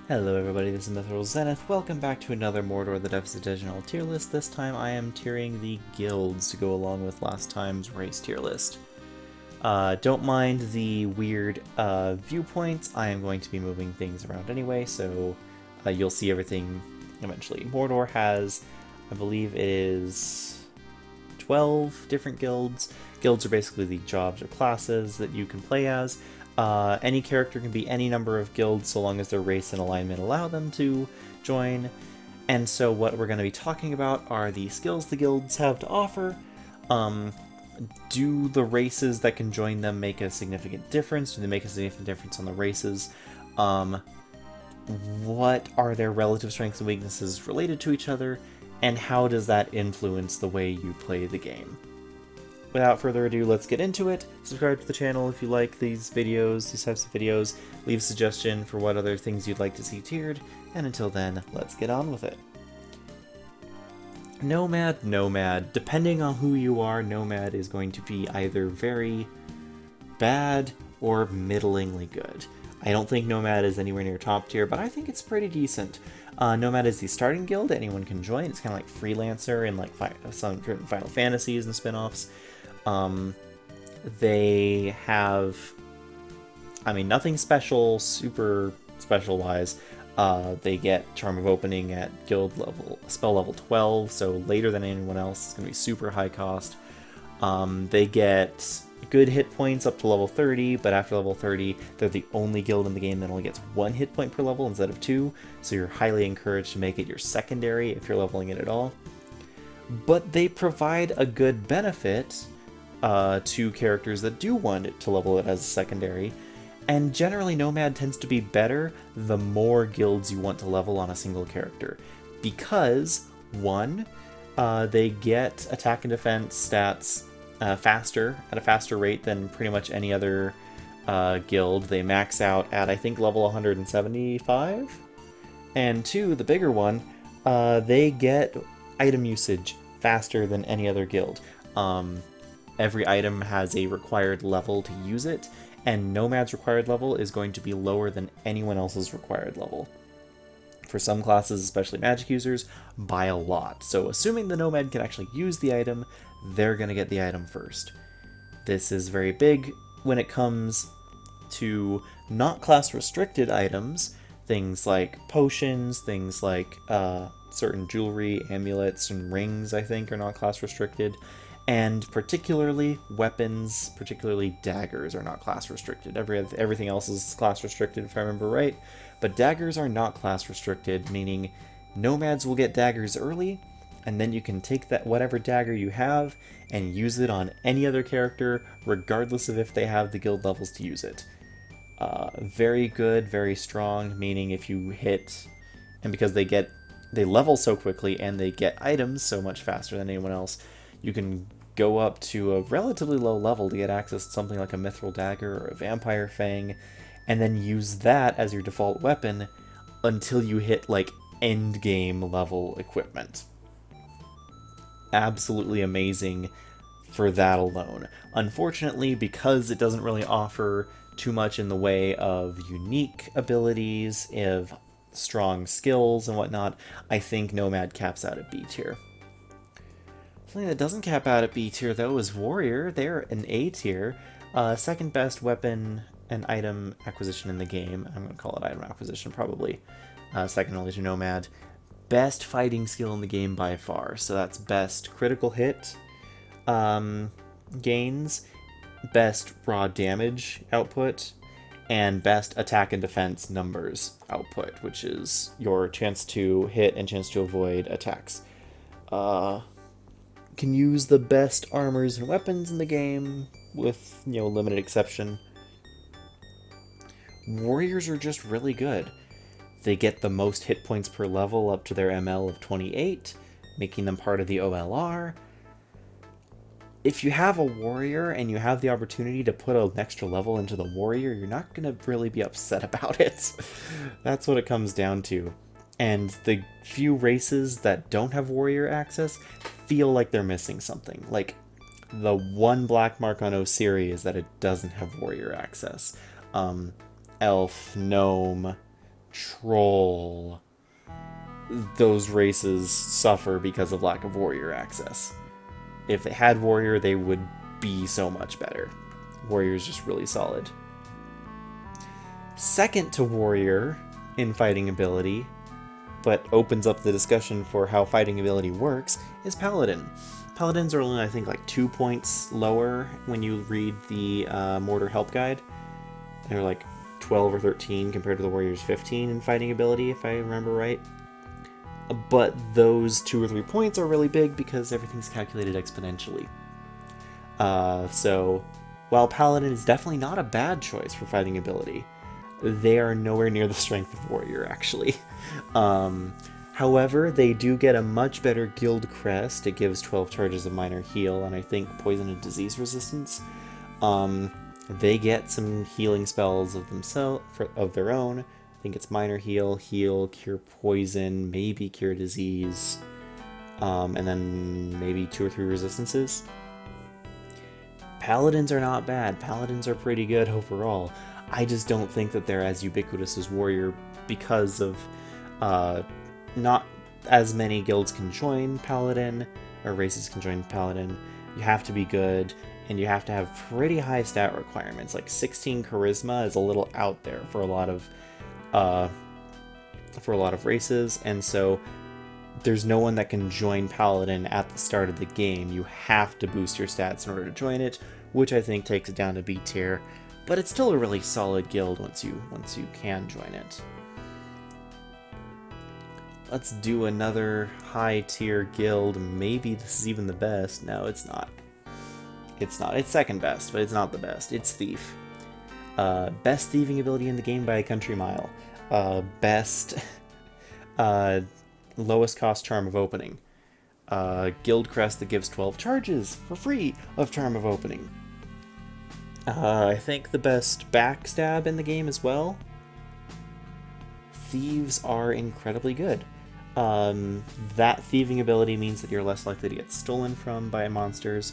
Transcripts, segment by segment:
Hello everybody, this is Mithril Zenith. Welcome back to another Mordor the Depths of Dejenol tier list. This time I am tiering the guilds to go along with last time's race tier list. Don't mind the weird viewpoints. I am going to be moving things around anyway, so you'll see everything eventually. Mordor has, I believe it is 12 different guilds. Guilds are basically the jobs or classes that you can play as. Any character can be any number of guilds so long as their race and alignment allow them to join. And so what we're going to be talking about are the skills the guilds have to offer. Do the races that can join them make a significant difference? Do they make a significant difference on the races? What are their relative strengths and weaknesses related to each other? And how does that influence the way you play the game? Without further ado, let's get into it. Subscribe to the channel if you like these videos, these types of videos. Leave a suggestion for what other things you'd like to see tiered. And until then, let's get on with it. Nomad. Depending on who you are, Nomad is going to be either very bad or middlingly good. I don't think Nomad is anywhere near top tier, but I think it's pretty decent. Nomad is the starting guild. Anyone can join. It's kind of like Freelancer and like some Final Fantasies and spin-offs. They have, nothing special, super special-wise. They get Charm of Opening at guild level, spell level 12, so later than anyone else. It's going to be super high cost. They get good hit points up to level 30, but after level 30, they're the only guild in the game that only gets 1 hit point per level instead of 2, so you're highly encouraged to make it your secondary if you're leveling it at all. But they provide a good benefit to characters that do want to level it as a secondary, and generally Nomad tends to be better the more guilds you want to level on a single character, because, one, they get attack and defense stats faster, at a faster rate than pretty much any other guild. They max out at, I think, level 175. And two, the bigger one, they get item usage faster than any other guild. Every item has a required level to use it, and Nomad's required level is going to be lower than anyone else's required level. For some classes, especially magic users, by a lot. So assuming the Nomad can actually use the item, they're going to get the item first. This is very big when it comes to not class restricted items, things like potions, things like certain jewelry, amulets, and rings, I think, are not class restricted. And particularly weapons, particularly daggers, are not class restricted. Everything else is class restricted, if I remember right. But daggers are not class restricted, meaning Nomads will get daggers early, and then you can take that whatever dagger you have and use it on any other character, regardless of if they have the guild levels to use it. Very good, very strong, meaning if you hit, and because they level so quickly and they get items so much faster than anyone else, you can go up to a relatively low level to get access to something like a Mithril Dagger or a Vampire Fang, and then use that as your default weapon until you hit, like, endgame level equipment. Absolutely amazing for that alone. Unfortunately, because it doesn't really offer too much in the way of unique abilities, of strong skills and whatnot, I think Nomad caps out at B tier. Something that doesn't cap out at B tier, though, is Warrior. They're an A tier. Second best weapon and item acquisition in the game. I'm going to call it item acquisition, probably. Second only to Nomad. Best fighting skill in the game by far. So that's best critical hit gains, best raw damage output, and best attack and defense numbers output, which is your chance to hit and chance to avoid attacks. Can use the best armors and weapons in the game, with, limited exception. Warriors are just really good. They get the most hit points per level up to their ML of 28, making them part of the OLR. If you have a warrior and you have the opportunity to put an extra level into the warrior, you're not going to really be upset about it. That's what it comes down to. And the few races that don't have warrior access feel like they're missing something. Like, the one black mark on Osiri is that it doesn't have warrior access. Elf, gnome, Troll. Those races suffer because of lack of warrior access. If they had warrior, they would be so much better. Warrior is just really solid. Second to warrior in fighting ability, but opens up the discussion for how fighting ability works, is Paladin. Paladins are only, I think, like 2 points lower when you read the Mordor help guide. They're like 12 or 13 compared to the warrior's 15 in fighting ability, if I remember right. But those 2 or 3 points are really big because everything's calculated exponentially. So, while Paladin is definitely not a bad choice for fighting ability, they are nowhere near the strength of warrior, actually. However, they do get a much better guild crest. It gives 12 charges of minor heal, and I think poison and disease resistance. They get some healing spells of their own. I think it's minor heal, cure poison, maybe cure disease, and then maybe 2 or 3 resistances. Paladins are not bad. Paladins are pretty good overall. I just don't think that they're as ubiquitous as warrior because of not as many guilds can join Paladin, or races can join Paladin. You have to be good, and you have to have pretty high stat requirements. Like 16 charisma is a little out there for a lot of races, and so there's no one that can join Paladin at the start of the game. You have to boost your stats in order to join it, which I think takes it down to B tier, but it's still a really solid guild once you can join it. Let's do another high tier guild. Maybe this is even the best. No, it's not. It's not. It's second best, but it's not the best. It's Thief. Best thieving ability in the game by a country mile. Best lowest cost Charm of Opening. Guild crest that gives 12 charges for free of Charm of Opening. I think the best backstab in the game as well. Thieves are incredibly good. That thieving ability means that you're less likely to get stolen from by monsters,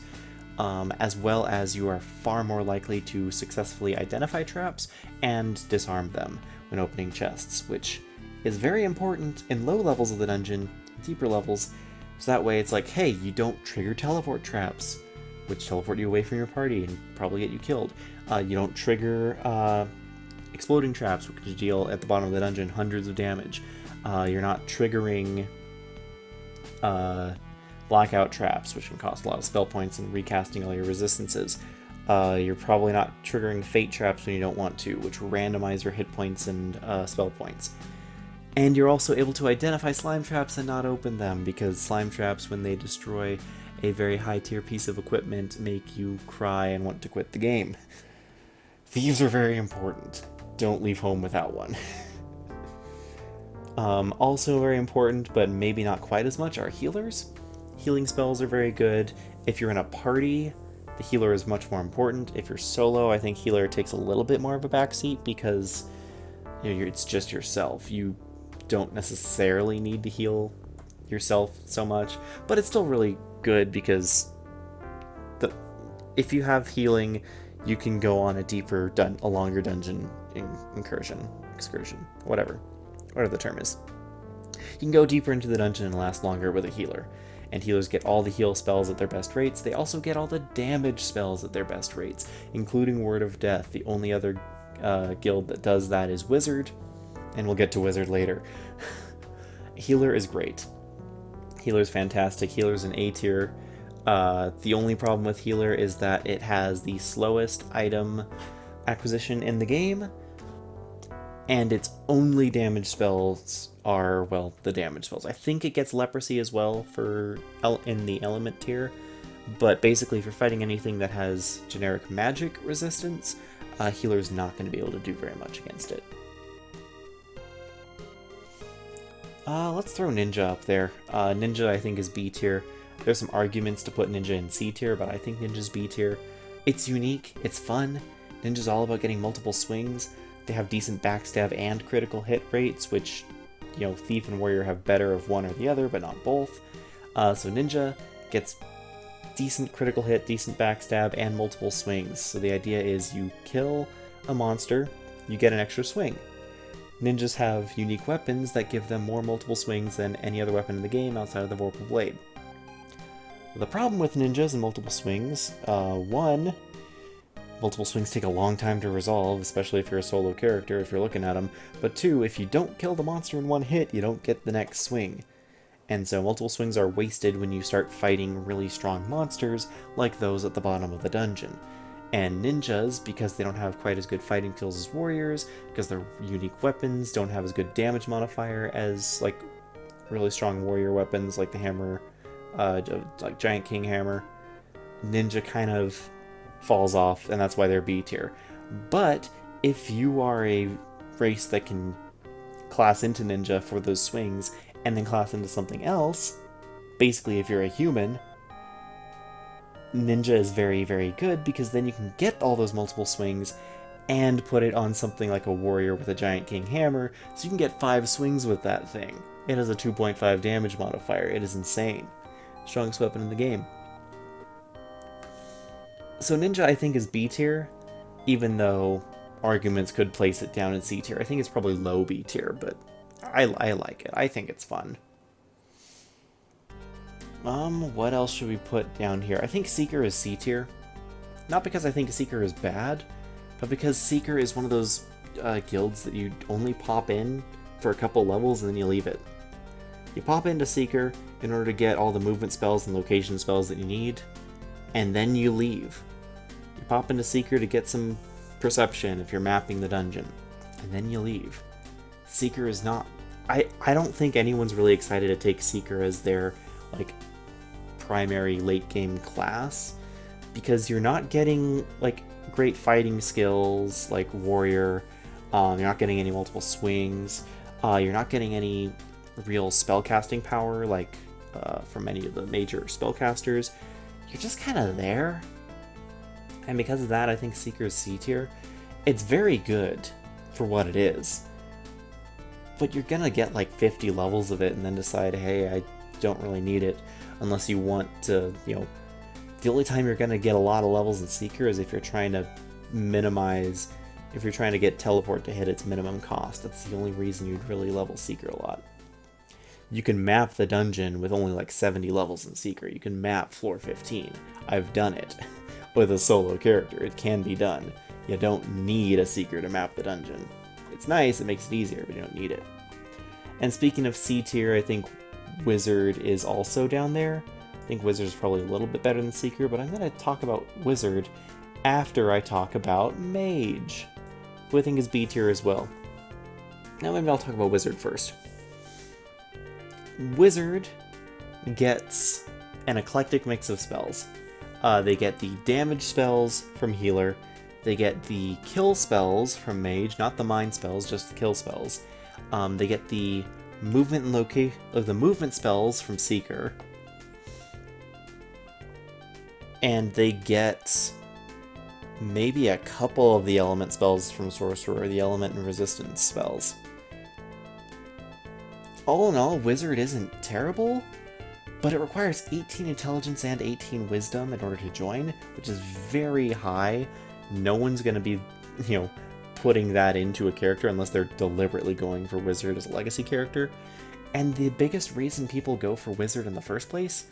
as well as you are far more likely to successfully identify traps and disarm them when opening chests, which is very important in low levels of the dungeon, deeper levels, so that way it's like, hey, you don't trigger teleport traps, which teleport you away from your party and probably get you killed. You don't trigger exploding traps, which deal at the bottom of the dungeon hundreds of damage. You're not triggering blackout traps, which can cost a lot of spell points and recasting all your resistances. You're probably not triggering fate traps when you don't want to, which randomize your hit points and spell points. And you're also able to identify slime traps and not open them, because slime traps, when they destroy a very high tier piece of equipment, make you cry and want to quit the game. Thieves are very important. Don't leave home without one. Also very important, but maybe not quite as much, are healers. Healing spells are very good. If you're in a party, the healer is much more important. If you're solo, I think healer takes a little bit more of a backseat because it's just yourself. You don't necessarily need to heal yourself so much, but it's still really good because if you have healing, you can go on a longer dungeon excursion, whatever the term is. You can go deeper into the dungeon and last longer with a healer. And healers get all the heal spells at their best rates. They also get all the damage spells at their best rates, including Word of Death. The only other guild that does that is Wizard, and we'll get to Wizard later. Healer is great. Healer is fantastic. Healer's an A tier. The only problem with Healer is that it has the slowest item acquisition in the game, and its only damage spells are, well, the damage spells. I think it gets Leprosy as well in the Element tier, but basically for fighting anything that has generic magic resistance, Healer's not going to be able to do very much against it. Let's throw Ninja up there. Ninja, I think, is B tier. There's some arguments to put Ninja in C tier, but I think Ninja's B tier. It's unique, it's fun. Ninja's all about getting multiple swings. They have decent backstab and critical hit rates, which, Thief and Warrior have better of one or the other, but not both. So Ninja gets decent critical hit, decent backstab, and multiple swings. So the idea is you kill a monster, you get an extra swing. Ninjas have unique weapons that give them more multiple swings than any other weapon in the game outside of the Vorpal Blade. The problem with ninjas and multiple swings, one, multiple swings take a long time to resolve, especially if you're a solo character, if you're looking at them, but two, if you don't kill the monster in one hit, you don't get the next swing. And so multiple swings are wasted when you start fighting really strong monsters, like those at the bottom of the dungeon. And ninjas, because they don't have quite as good fighting skills as warriors, because their unique weapons don't have as good damage modifier as, like, really strong warrior weapons, like the hammer, like Giant King Hammer, ninja kind of falls off, and that's why they're B tier. But if you are a race that can class into ninja for those swings, and then class into something else, basically if you're a human, ninja is very, very good, because then you can get all those multiple swings and put it on something like a warrior with a Giant King Hammer, so you can get 5 swings with that thing. It has a 2.5 damage modifier. It is insane. Strongest weapon in the game. So ninja, I think, is B tier, even though arguments could place it down in C tier. I think it's probably low B tier, but I like it. I think it's fun. What else should we put down here? I think Seeker is C tier. Not because I think Seeker is bad, but because Seeker is one of those guilds that you only pop in for a couple levels and then you leave it. You pop into Seeker in order to get all the movement spells and location spells that you need, and then you leave. You pop into Seeker to get some perception if you're mapping the dungeon, and then you leave. Seeker is not... I don't think anyone's really excited to take Seeker as their, like, primary late game class, because you're not getting, like, great fighting skills like warrior, you're not getting any multiple swings, you're not getting any real spellcasting power like from any of the major spellcasters. You're just kind of there, and because of that, I think Seeker is C tier. It's very good for what it is, but you're gonna get like 50 levels of it and then decide, hey, I don't really need it, unless you want to, you know, the only time you're gonna get a lot of levels in Seeker is if you're trying to minimize, if you're trying to get teleport to hit its minimum cost. That's the only reason you'd really level Seeker a lot. You can map the dungeon with only like 70 levels in Seeker. You can map floor 15. I've done it with a solo character. It can be done. You don't need a Seeker to map the dungeon. It's nice, it makes it easier, but you don't need it. And speaking of C tier, I think Wizard is also down there. I think Wizard is probably a little bit better than Seeker, but I'm going to talk about Wizard after I talk about Mage, who I think is B tier as well. Now maybe I'll talk about Wizard first. Wizard gets an eclectic mix of spells. They get the damage spells from Healer, they get the kill spells from Mage, not the mind spells, just the kill spells. They get the movement and the movement spells from Seeker, and they get maybe a couple of the element spells from Sorcerer, the element and resistance spells. All in all, Wizard isn't terrible, but it requires 18 intelligence and 18 wisdom in order to join, which is very high. No one's going to be, you know, putting that into a character unless they're deliberately going for Wizard as a legacy character. And the biggest reason people go for Wizard in the first place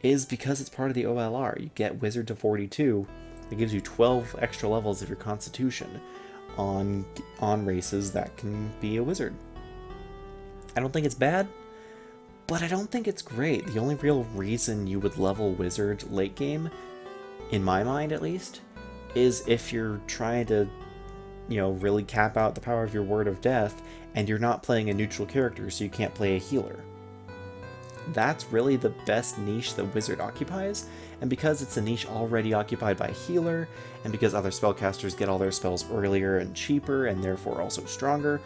is because it's part of the OLR. You get Wizard to 42, it gives you 12 extra levels of your Constitution on races that can be a Wizard. I don't think it's bad, but I don't think it's great. The only real reason you would level Wizard late game, in my mind at least, is if you're trying to, you know, really cap out the power of your Word of Death, and you're not playing a neutral character, so you can't play a healer. That's really the best niche that Wizard occupies, and because it's a niche already occupied by a healer, and because other spellcasters get all their spells earlier and cheaper, and therefore also stronger,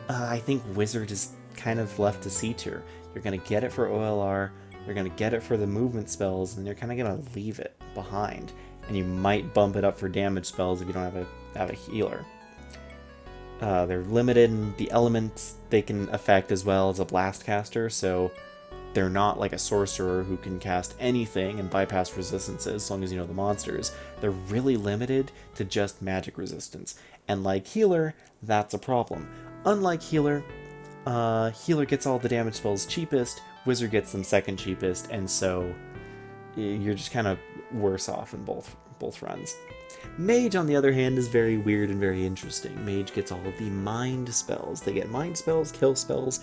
I think Wizard is kind of left to C tier. You're going to get it for OLR, you're going to get it for the movement spells, and you're kind of going to leave it behind. And you might bump it up for damage spells if you don't have a healer. They're limited in the elements they can affect as well as a blast caster, so they're not like a sorcerer who can cast anything and bypass resistances as long as you know the monsters. They're really limited to just magic resistance. And like healer, that's a problem. Unlike Healer, Healer gets all the damage spells cheapest, Wizard gets them second cheapest, and so you're just kind of worse off in both runs. Mage, on the other hand, is very weird and very interesting. Mage gets all of the mind spells. They get mind spells, kill spells,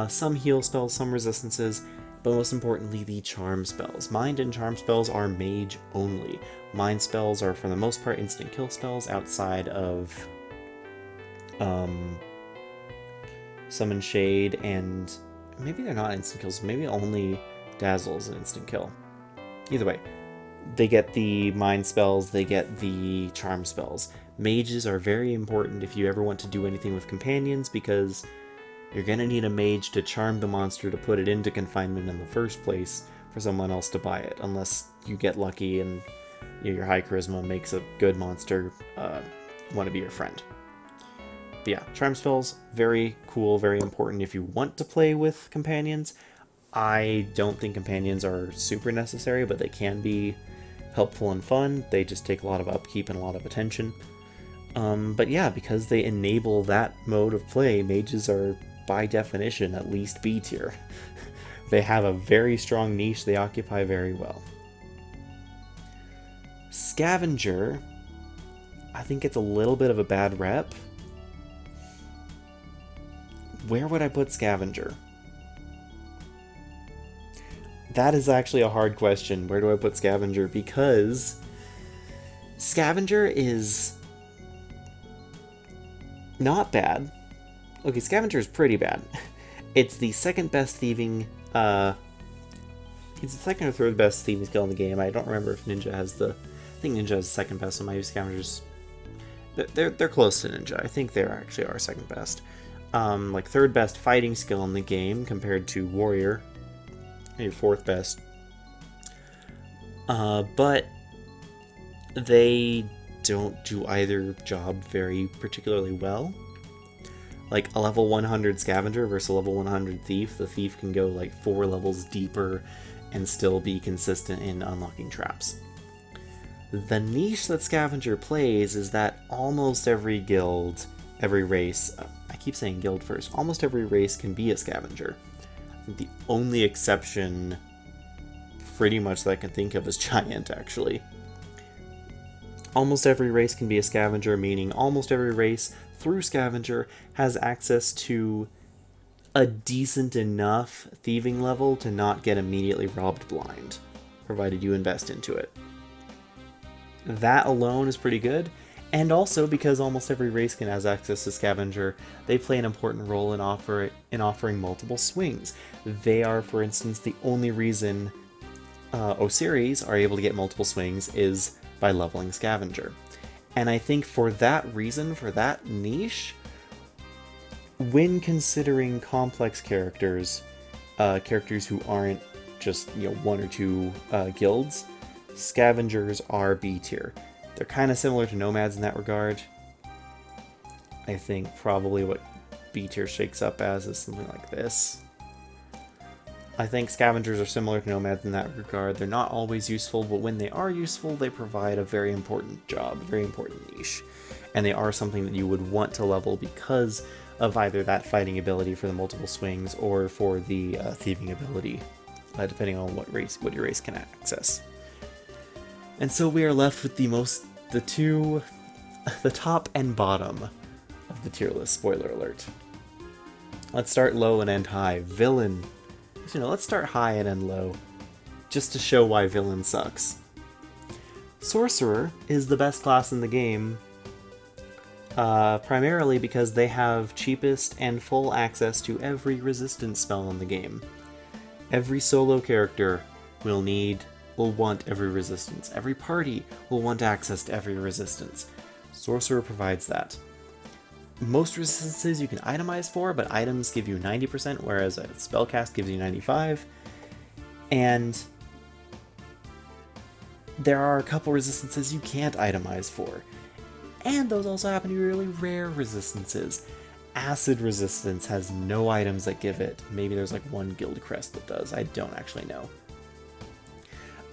some heal spells, some resistances, but most importantly, the charm spells. Mind and charm spells are mage only. Mind spells are, for the most part, instant kill spells outside of Summon Shade, and maybe they're not instant kills, maybe only Dazzle is an instant kill. Either way, they get the mind spells, they get the charm spells. Mages are very important if you ever want to do anything with companions, because you're going to need a mage to charm the monster to put it into confinement in the first place for someone else to buy it, unless you get lucky and your high charisma makes a good monster want to be your friend. But yeah, charm spells, very cool, very important if you want to play with companions. I don't think companions are super necessary, but they can be helpful and fun. They just take a lot of upkeep and a lot of attention. But yeah, because they enable that mode of play, mages are, by definition, at least B tier. They have a very strong niche they occupy very well. Scavenger, I think it's a little bit of a bad rep. Where would I put Scavenger? That is actually a hard question. Where do I put Scavenger? Because Scavenger is not bad. Okay, Scavenger is pretty bad. It's the second best thieving, it's the second or third best thieving skill in the game. I don't remember if Ninja has the, I think Ninja has the second best, so my Scavengers, they're close to Ninja. I think they actually are second best. Like third best fighting skill in the game compared to Warrior, maybe fourth best. But they don't do either job very particularly well. Like a level 100 Scavenger versus a level 100 Thief, the Thief can go like 4 levels deeper and still be consistent in unlocking traps. The niche that Scavenger plays is that almost every guild, every race, I keep saying guild first, almost every race can be a Scavenger. I think the only exception pretty much that I can think of is Giant, actually. Almost every race can be a Scavenger, meaning almost every race through Scavenger has access to a decent enough thieving level to not get immediately robbed blind, provided you invest into it. That alone is pretty good, and also because almost every race can has access to Scavenger, they play an important role in offering multiple swings. They are, for instance, the only reason Osiris are able to get multiple swings is by leveling Scavenger. And I think for that reason, for that niche, when considering complex characters, characters who aren't just, one or two guilds, Scavengers are B tier. They're kind of similar to Nomads in that regard. I think probably what B tier shakes up as is something like this. I think Scavengers are similar to Nomads in that regard. They're not always useful, but when they are useful, they provide a very important job, a very important niche. And they are something that you would want to level because of either that fighting ability for the multiple swings or for the thieving ability, depending on what your race can access. And so we are left with the top and bottom of the tier list, spoiler alert. Let's start low and end high. Villain. Let's start high and end low, just to show why Villain sucks. Sorcerer is the best class in the game, primarily because they have cheapest and full access to every resistance spell in the game. Every solo character will want every resistance. Every party will want access to every resistance. Sorcerer provides that. Most resistances you can itemize for, but items give you 90%, whereas a spellcast gives you 95%. And there are a couple resistances you can't itemize for. And those also happen to be really rare resistances. Acid resistance has no items that give it. Maybe there's like one guild crest that does. I don't actually know.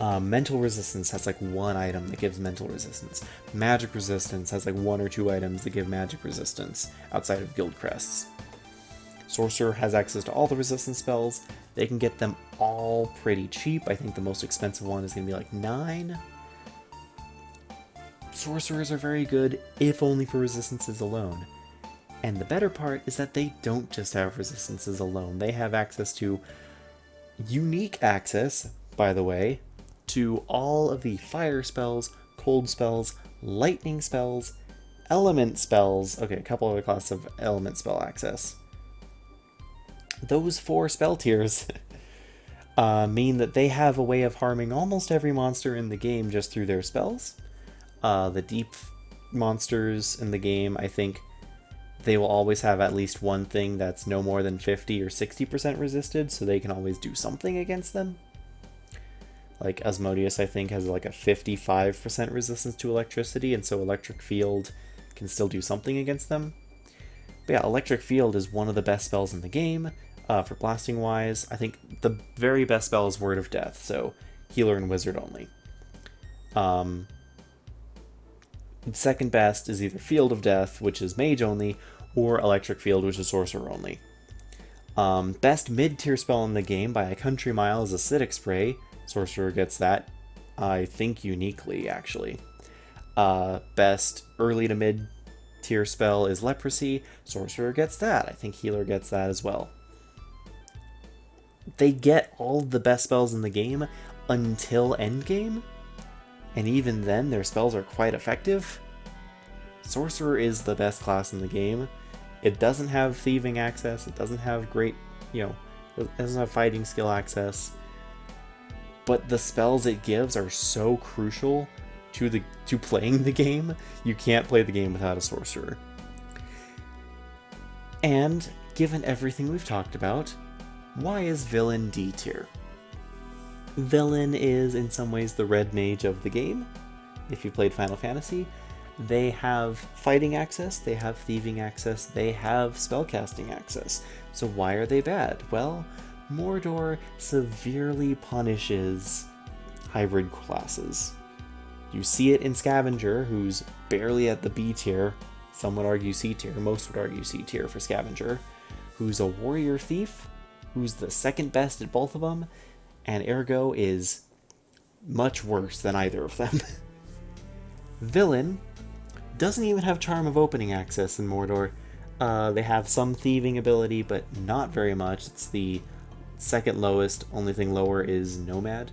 Mental resistance has like one item that gives mental resistance. Magic resistance has like one or two items that give magic resistance outside of guild crests. Sorcerer has access to all the resistance spells. They can get them all pretty cheap. I think the most expensive one is going to be like 9. Sorcerers are very good, if only for resistances alone. And the better part is that they don't just have resistances alone. They have access to unique access, by the way, to all of the fire spells, cold spells, lightning spells, element spells. Okay, a couple other classes of element spell access. Those 4 spell tiers mean that they have a way of harming almost every monster in the game just through their spells. The deep monsters in the game, I think they will always have at least one thing that's no more than 50 or 60% resisted, so they can always do something against them. Like Asmodeus, I think, has like a 55% resistance to electricity, and so Electric Field can still do something against them. But yeah, Electric Field is one of the best spells in the game. For blasting wise, I think the very best spell is Word of Death, so healer and wizard only. Second best is either Field of Death, which is mage only, or Electric Field, which is sorcerer only. Best mid-tier spell in the game by a country mile is Acidic Spray. Sorcerer gets that, I think, uniquely, actually. Best early to mid-tier spell is Leprosy. Sorcerer gets that. I think healer gets that as well. They get all the best spells in the game until endgame, and even then their spells are quite effective. Sorcerer is the best class in the game. It doesn't have thieving access, it doesn't have great, it doesn't have fighting skill access, but the spells it gives are so crucial to playing the game. You can't play the game without a sorcerer. And given everything we've talked about, why is Villain D tier? Villain is in some ways the red mage of the game. If you played Final Fantasy, they have fighting access, they have thieving access, they have spellcasting access. So why are they bad? Well, Mordor severely punishes hybrid classes. You see it in Scavenger, who's barely at the B tier, some would argue C tier, most would argue C tier for Scavenger, who's a warrior thief, who's the second best at both of them, and ergo is much worse than either of them. Villain doesn't even have Charm of Opening access in Mordor. They have some thieving ability, but not very much. It's the second lowest. Only thing lower is Nomad.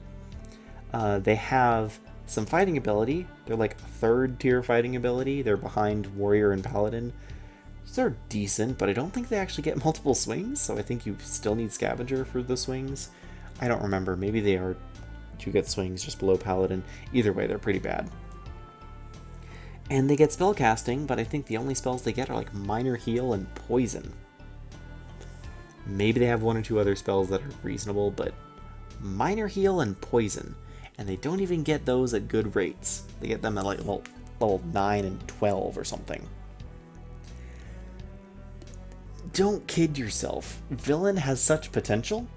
They have some fighting ability. They're like third tier fighting ability. They're behind Warrior and Paladin. So they're decent, but I don't think they actually get multiple swings, so I think you still need Scavenger for the swings. I don't remember. Maybe they are to get swings just below Paladin. Either way, they're pretty bad. And they get spellcasting, but I think the only spells they get are like Minor Heal and Poison. Maybe they have one or two other spells that are reasonable, but Minor Heal and Poison. And they don't even get those at good rates. They get them at like level 9 and 12 or something. Don't kid yourself. Villain has such potential,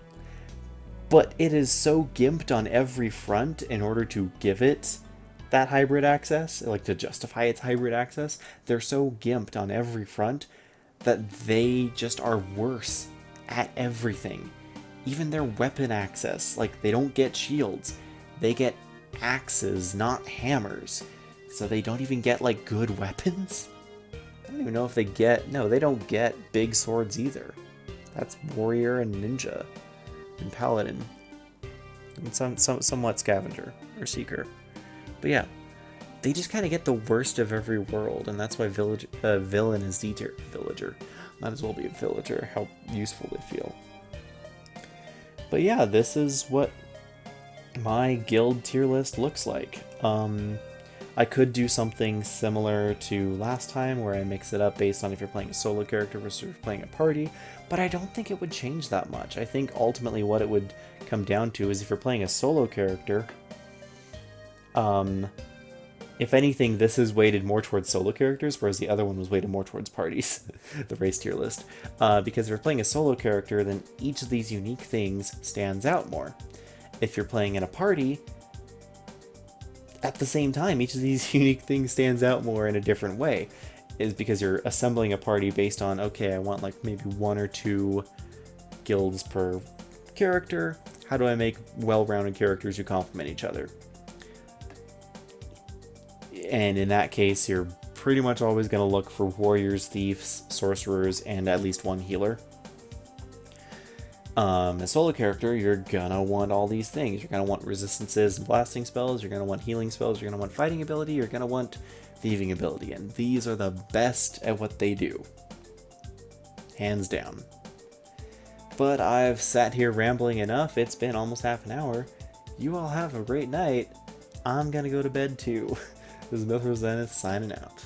but it is so gimped on every front in order to give it that hybrid access, like to justify its hybrid access. They're so gimped on every front that they just are worse at everything. Even their weapon access, like they don't get shields. They get axes, not hammers. So they don't even get like good weapons. I don't even know if they get... No, they don't get big swords either. That's Warrior and Ninja and Paladin. And somewhat Scavenger or Seeker. But yeah, they just kind of get the worst of every world, and that's why Villain is D tier. Villager. Might as well be a Villager, how useful they feel. But yeah, this is what my guild tier list looks like. I could do something similar to last time where I mix it up based on if you're playing a solo character versus if you're playing a party, but I don't think it would change that much. I think ultimately what it would come down to is if you're playing a solo character, if anything, this is weighted more towards solo characters, whereas the other one was weighted more towards parties, the race tier list. Because if you're playing a solo character, then each of these unique things stands out more. If you're playing in a party, at the same time, each of these unique things stands out more in a different way. Is because you're assembling a party based on, okay, I want like maybe 1 or 2 guilds per character. How do I make well-rounded characters who complement each other? And in that case, you're pretty much always going to look for warriors, thieves, sorcerers, and at least 1 healer. A solo character, you're gonna want all these things. You're gonna want resistances and blasting spells, you're gonna want healing spells, you're gonna want fighting ability, you're gonna want thieving ability, and these are the best at what they do. Hands down. But I've sat here rambling enough, it's been almost half an hour. You all have a great night. I'm gonna go to bed too. This is Mythros Zenith signing out.